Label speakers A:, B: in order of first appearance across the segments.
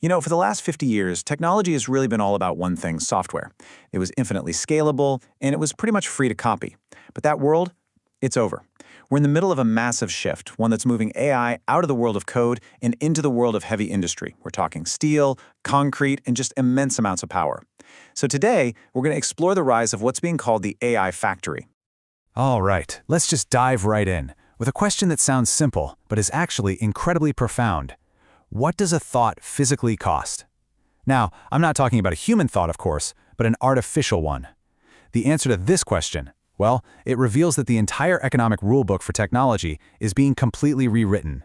A: For the last 50 years, technology has really been all about one thing: software. It was infinitely scalable, and it was pretty much free to copy. But that world, it's over. We're in the middle of a massive shift, one that's moving AI out of the world of code and into the world of heavy industry. We're talking steel, concrete, and just immense amounts of power. So today, we're going to explore the rise of what's being called the AI factory.
B: All right, let's just dive right in with a question that sounds simple, but is actually incredibly profound. What does a thought physically cost? Now, I'm not talking about a human thought, of course, but an artificial one. The answer to this question, well, it reveals that the entire economic rulebook for technology is being completely rewritten.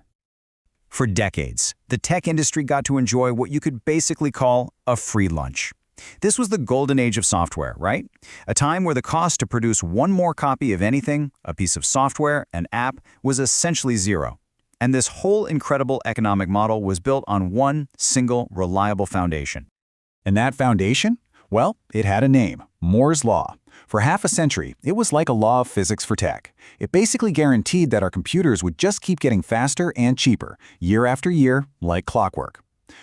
C: For decades, the tech industry got to enjoy what you could basically call a free lunch. This was the golden age of software, right? A time where the cost to produce one more copy of anything, a piece of software, an app, was essentially zero. And this whole incredible economic model was built on one single, reliable foundation.
B: And that foundation? Well, it had a name: Moore's Law. For half a century, it was like a law of physics for tech. It basically guaranteed that our computers would just keep getting faster and cheaper, year after year, like clockwork.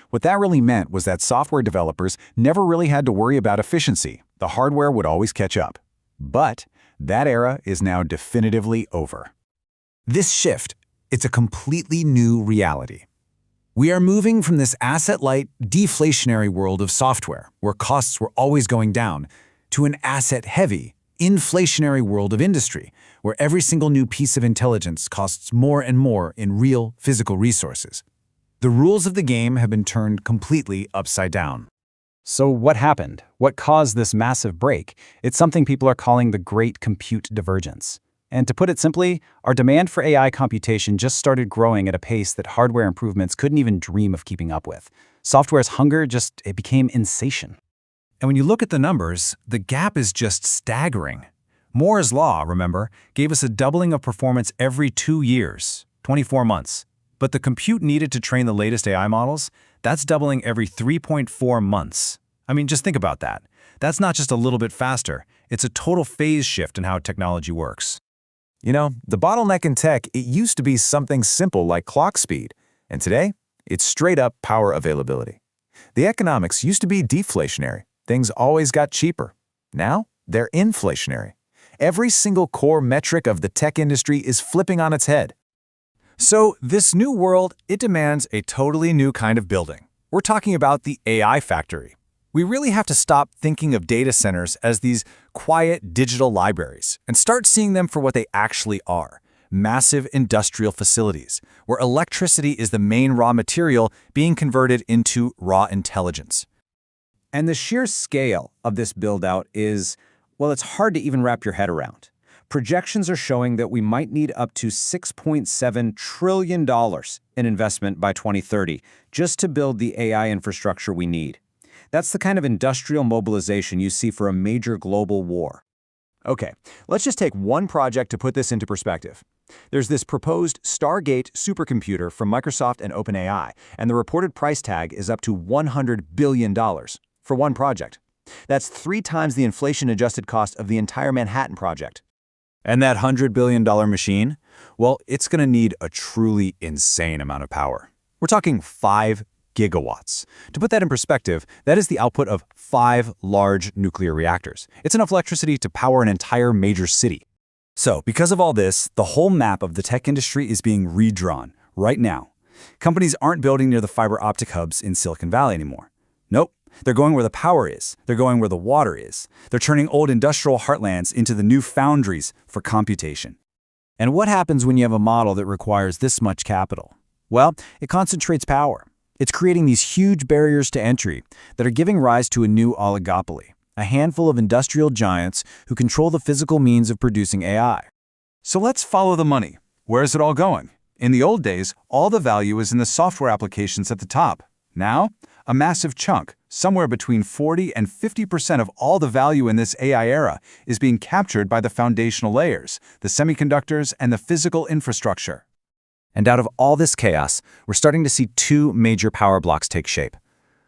B: What that really meant was that software developers never really had to worry about efficiency. The hardware would always catch up. But that era is now definitively over.
A: This shift, it's a completely new reality. We are moving from this asset-light, deflationary world of software, where costs were always going down, to an asset-heavy, inflationary world of industry, where every single new piece of intelligence costs more and more in real, physical resources. The rules of the game have been turned completely upside down.
B: So what happened? What caused this massive break? It's something people are calling the Great Compute Divergence. And to put it simply, our demand for AI computation just started growing at a pace that hardware improvements couldn't even dream of keeping up with. Software's hunger it became insatiable.
A: And when you look at the numbers, the gap is just staggering. Moore's Law, remember, gave us a doubling of performance every 2 years, 24 months. But the compute needed to train the latest AI models, that's doubling every 3.4 months. I mean, just think about that. That's not just a little bit faster. It's a total phase shift in how technology works. The bottleneck in tech, it used to be something simple like clock speed. And today, it's straight up power availability. The economics used to be deflationary. Things always got cheaper. Now, they're inflationary. Every single core metric of the tech industry is flipping on its head. So this new world, it demands a totally new kind of building. We're talking about the AI factory. We really have to stop thinking of data centers as these quiet digital libraries and start seeing them for what they actually are: massive industrial facilities, where electricity is the main raw material being converted into raw intelligence.
C: And the sheer scale of this build-out is, well, it's hard to even wrap your head around. Projections are showing that we might need up to $6.7 trillion in investment by 2030 just to build the AI infrastructure we need. That's the kind of industrial mobilization you see for a major global war.
A: Okay, let's just take one project to put this into perspective. There's this proposed Stargate supercomputer from Microsoft and OpenAI, and the reported price tag is up to $100 billion for one project. That's 3 times the inflation-adjusted cost of the entire Manhattan project. And that $100 billion machine? Well, it's going to need a truly insane amount of power. We're talking 5 gigawatts. To put that in perspective, that is the output of 5 large nuclear reactors. It's enough electricity to power an entire major city. So, because of all this, the whole map of the tech industry is being redrawn right now. Companies aren't building near the fiber optic hubs in Silicon Valley anymore. Nope. They're going where the power is. They're going where the water is. They're turning old industrial heartlands into the new foundries for computation. And what happens when you have a model that requires this much capital? Well, it concentrates power. It's creating these huge barriers to entry that are giving rise to a new oligopoly, a handful of industrial giants who control the physical means of producing AI. So let's follow the money. Where is it all going? In the old days, all the value is in the software applications at the top. Now, a massive chunk, somewhere between 40 and 50% of all the value in this AI era, is being captured by the foundational layers, the semiconductors, and the physical infrastructure. And out of all this chaos, we're starting to see 2 major power blocks take shape.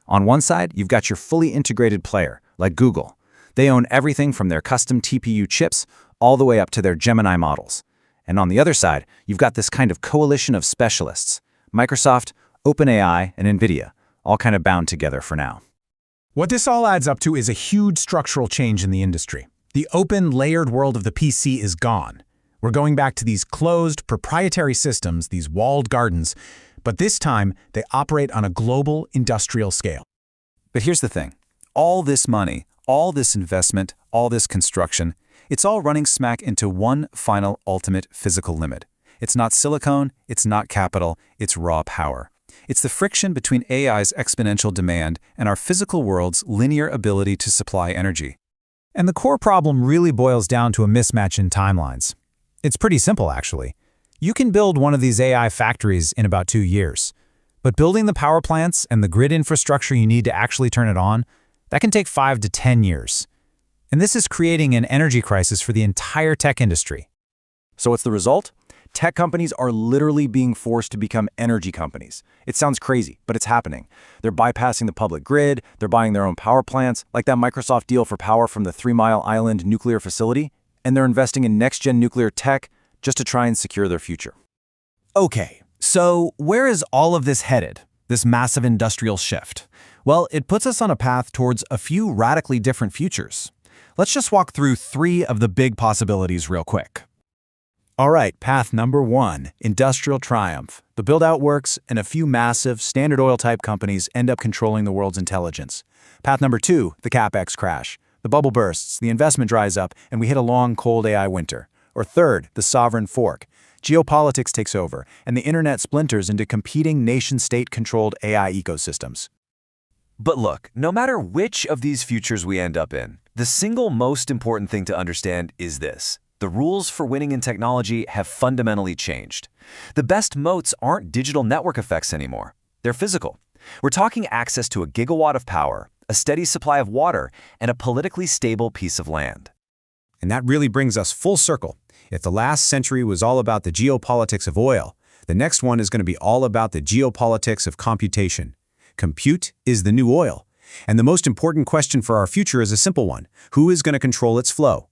A: On one side, you've got your fully integrated player, like Google. They own everything from their custom TPU chips all the way up to their Gemini models. And on the other side, you've got this kind of coalition of specialists: Microsoft, OpenAI, and Nvidia,
C: all kind of bound together for now.
B: What this all adds up to is a huge structural change in the industry. The open, layered world of the PC is gone. We're going back to these closed, proprietary systems, these walled gardens, but this time they operate on a global industrial scale.
C: But here's the thing. All this money, all this investment, all this construction, it's all running smack into one final ultimate physical limit. It's not silicon, it's not capital, it's raw power. It's the friction between AI's exponential demand and our physical world's linear ability to supply energy.
A: And the core problem really boils down to a mismatch in timelines. It's pretty simple, actually. You can build one of these AI factories in about 2 years. But building the power plants and the grid infrastructure you need to actually turn it on, that can take 5 to 10 years. And this is creating an energy crisis for the entire tech industry.
D: So what's the result? Tech companies are literally being forced to become energy companies. It sounds crazy, but it's happening. They're bypassing the public grid, they're buying their own power plants, like that Microsoft deal for power from the 3 Mile Island nuclear facility, and they're investing in next-gen nuclear tech just to try and secure their future.
A: Okay, so where is all of this headed, this massive industrial shift? Well, it puts us on a path towards a few radically different futures. Let's just walk through 3 of the big possibilities real quick. All right, path number 1, industrial triumph. The build-out works, and a few massive, Standard Oil-type companies end up controlling the world's intelligence. Path number 2, the CapEx crash. The bubble bursts, the investment dries up, and we hit a long, cold AI winter. Or third, the sovereign fork. Geopolitics takes over, and the internet splinters into competing nation-state-controlled AI ecosystems.
E: But look, no matter which of these futures we end up in, the single most important thing to understand is this. The rules for winning in technology have fundamentally changed. The best moats aren't digital network effects anymore. They're physical. We're talking access to a gigawatt of power, a steady supply of water, and a politically stable piece of land.
A: And that really brings us full circle. If the last century was all about the geopolitics of oil, the next one is going to be all about the geopolitics of computation. Compute is the new oil. And the most important question for our future is a simple one. Who is going to control its flow?